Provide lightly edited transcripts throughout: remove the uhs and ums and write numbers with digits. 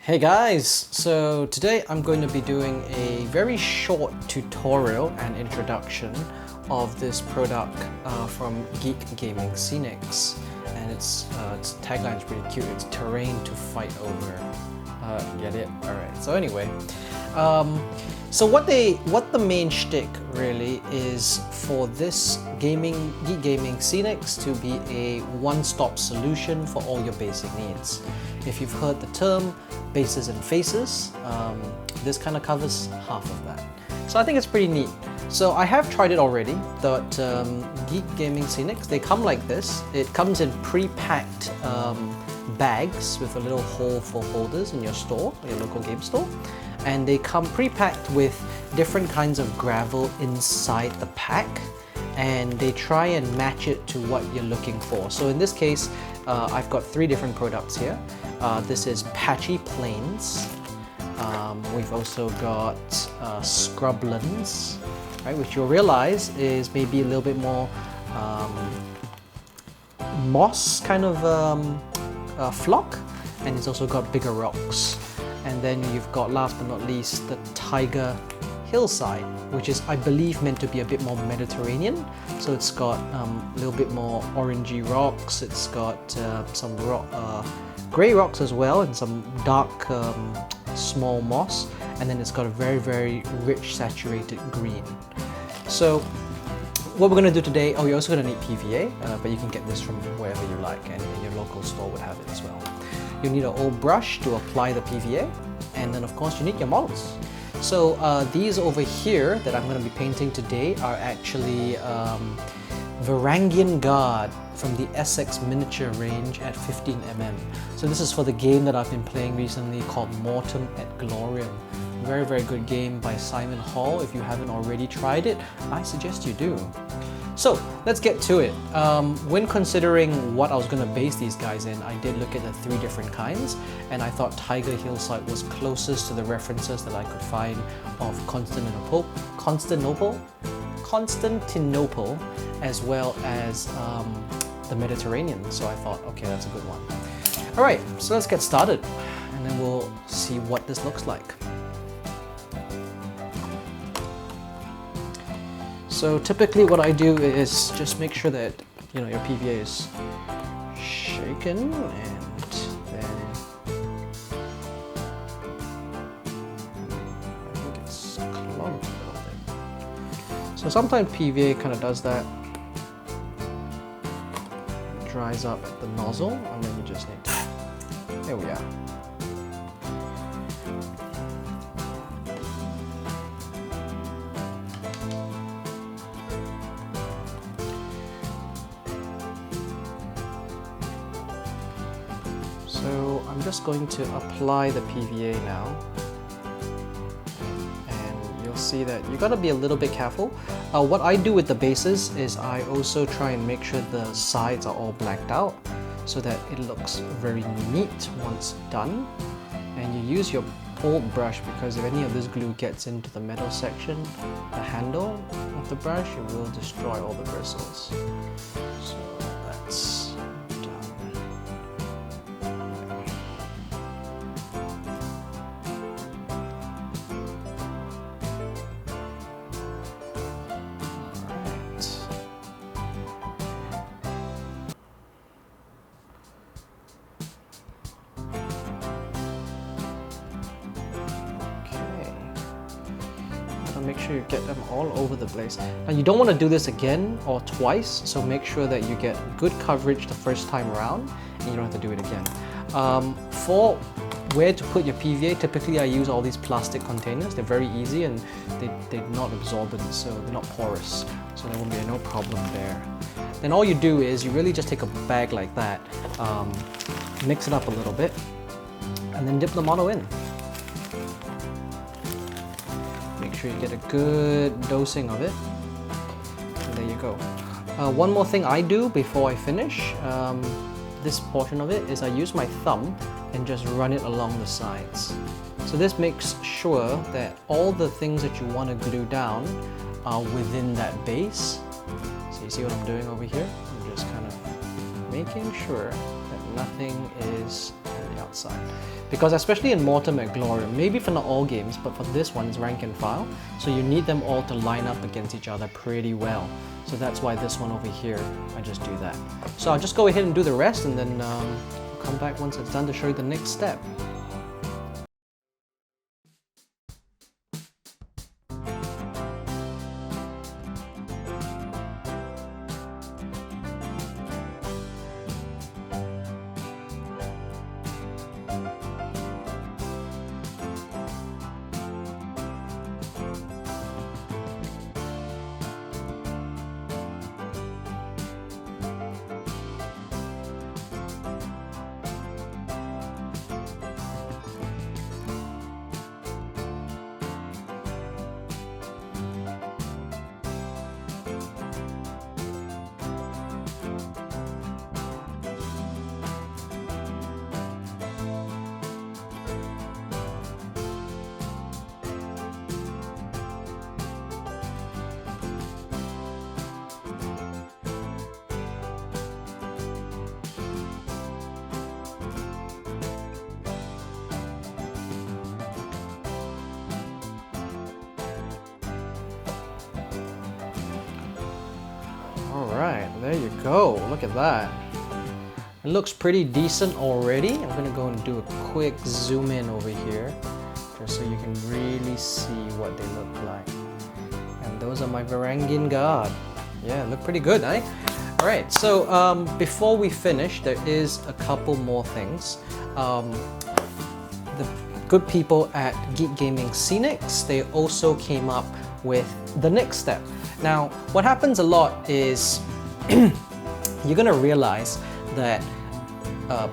Hey guys, so today I'm going to be doing a very short tutorial and introduction of this product from Geek Gaming Scenics, and its tagline is pretty cute. It's terrain to fight over. Get it? Alright, so anyway, so what the main shtick really is for this Geek Gaming Scenics to be a one-stop solution for all your basic needs. If you've heard the term bases and faces, this kind of covers half of that. So I think it's pretty neat. So I have tried it already, but Geek Gaming Scenics, they come like this. It comes in pre-packed bags with a little hole for holders in your store, your local game store. And they come pre-packed with different kinds of gravel inside the pack, and they try and match it to what you're looking for. So in this case, I've got three different products here. This is Patchy Plains. We've also got Scrublands, right, which you'll realize is maybe a little bit more moss kind of flock, and it's also got bigger rocks. And then you've got, last but not least, the Taiga Hillside, which is, I believe, meant to be a bit more Mediterranean. So it's got a little bit more orangey rocks. It's got some grey rocks as well, and some dark small moss. And then it's got a very, very rich saturated green. So what we're going to do today, you're also going to need PVA, but you can get this from wherever you like, and your local store would have it as well. You need an old brush to apply the PVA, and then of course you need your models. So these over here that I'm going to be painting today are actually Varangian Guard from the Essex miniature range at 15mm. So this is for the game that I've been playing recently called Mortem et Gloriam. Very, very good game by Simon Hall. If you haven't already tried it, I suggest you do. So let's get to it. When considering what I was going to base these guys in, I did look at the three different kinds, and I thought Taiga Hillside was closest to the references that I could find of Constantinople, as well as the Mediterranean. So I thought, okay, that's a good one. All right, so let's get started, and then we'll see what this looks like. So typically what I do is just make sure that your PVA is shaken, and then I think it's clumped a little bit. So sometimes PVA kind of does that. It dries up at the nozzle, and then you just need to, there we are. So I'm just going to apply the PVA now, and you'll see that you gotta be a little bit careful. What I do with the bases is I also try and make sure the sides are all blacked out so that it looks very neat once done. And you use your old brush, because if any of this glue gets into the metal section, the handle of the brush, it will destroy all the bristles. So that's make sure you get them all over the place. Now you don't want to do this again or twice, so make sure that you get good coverage the first time around, and you don't have to do it again. For where to put your PVA, typically I use all these plastic containers. They're very easy, and they're not absorbent, so they're not porous, so there won't be no problem there. Then all you do is you really just take a bag like that, mix it up a little bit, and then dip the model in. Make sure you get a good dosing of it, and there you go. One more thing I do before I finish this portion of it is I use my thumb and just run it along the sides. So this makes sure that all the things that you want to glue down are within that base. So you see what I'm doing over here? I'm just kind of making sure that nothing is on the outside. Because especially in Mortem and Glorium, maybe for not all games, but for this one it's rank and file, so you need them all to line up against each other pretty well. So that's why this one over here, I just do that. So I'll just go ahead and do the rest, and then come back once it's done to show you the next step. Alright, there you go, look at that. It looks pretty decent already. I'm gonna go and do a quick zoom in over here, just so you can really see what they look like. And those are my Varangian Guard. Yeah, look pretty good, eh? Alright, so before we finish, there is a couple more things. The good people at Geek Gaming Scenics, they also came up with the next step. Now, what happens a lot is you're gonna realize that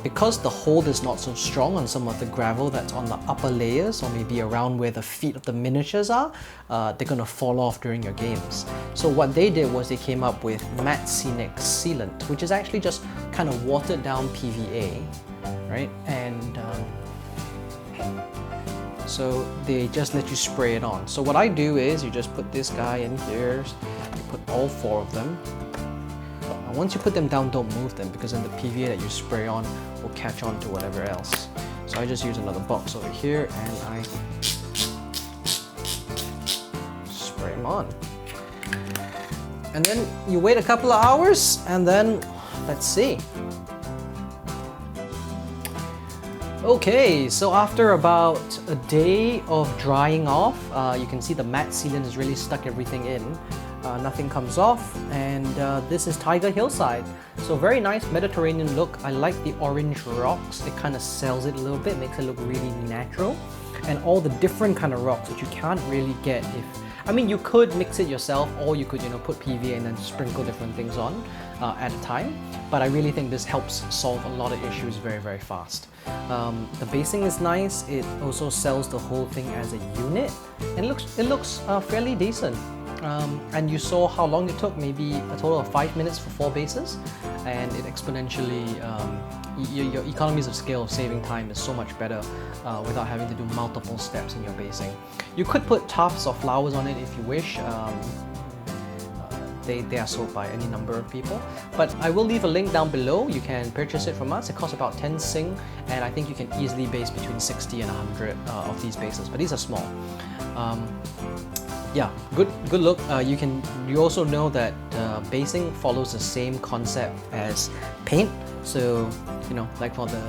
because the hold is not so strong on some of the gravel that's on the upper layers, or maybe around where the feet of the miniatures are, they're gonna fall off during your games. So what they did was they came up with Matte Scenic Sealant, which is actually just kind of watered down PVA, right? And so they just let you spray it on. So what I do is you just put this guy in here, you put all 4 of them. Now once you put them down, don't move them, because then the PVA that you spray on will catch on to whatever else. So I just use another box over here and I spray them on. And then you wait a couple of hours, and then let's see. Okay, so after about a day of drying off, you can see the matte sealant has really stuck everything in. Nothing comes off, and this is Taiga Hillside. So very nice Mediterranean look. I like the orange rocks. It kind of sells it a little bit, makes it look really natural. And all the different kind of rocks which you can't really get if... I mean, you could mix it yourself, or you could, put PVA and then sprinkle different things on at a time. But I really think this helps solve a lot of issues very fast. The basing is nice. It also sells the whole thing as a unit, and it looks fairly decent. And you saw how long it took, maybe a total of 5 minutes for 4 bases, and it exponentially, your economies of scale of saving time is so much better without having to do multiple steps in your basing. You could put tufts or flowers on it if you wish. They are sold by any number of people, but I will leave a link down below. You can purchase it from us. It costs about 10 Sing, and I think you can easily base between 60 and 100 of these bases, but these are small. Yeah, good look. You also know that basing follows the same concept as paint. So, like for the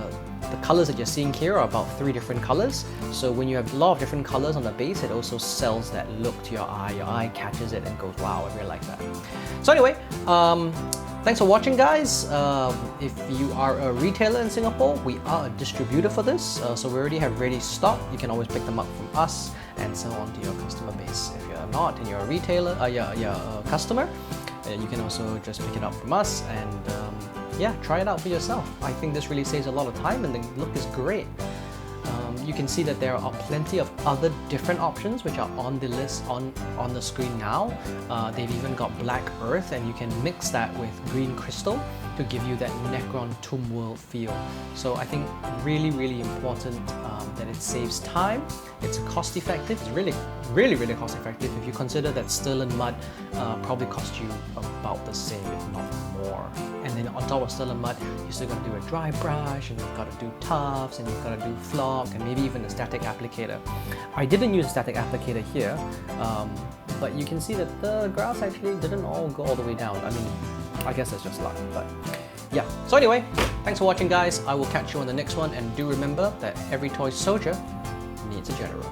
colors that you're seeing here are about 3 different colors. So when you have a lot of different colors on the base, it also sells that look to your eye. Your eye catches it and goes, wow, I really like that. So anyway, thanks for watching, guys. If you are a retailer in Singapore, we are a distributor for this. So we already have ready stock. You can always pick them up from us and sell on to your customer base. If you're not and you're a retailer, you're a customer, you can also just pick it up from us and yeah, try it out for yourself. I think this really saves a lot of time, and the look is great. You can see that there are plenty of other different options which are on the list on the screen now. They've even got black earth, and you can mix that with green crystal to give you that Necron Tomb World feel. So I think really important that it saves time, it's cost effective, it's really cost effective if you consider that Sterling Mud probably cost you about the same, if not more. And then on top of Sterling Mud, you're still going to do a dry brush, and you've got to do tufts, and you've got to do flock, and maybe even a static applicator. I didn't use a static applicator here, but you can see that the grass actually didn't all go all the way down. I mean, I guess that's just luck, but yeah. So anyway, thanks for watching, guys. I will catch you on the next one, and do remember that every toy soldier needs a general.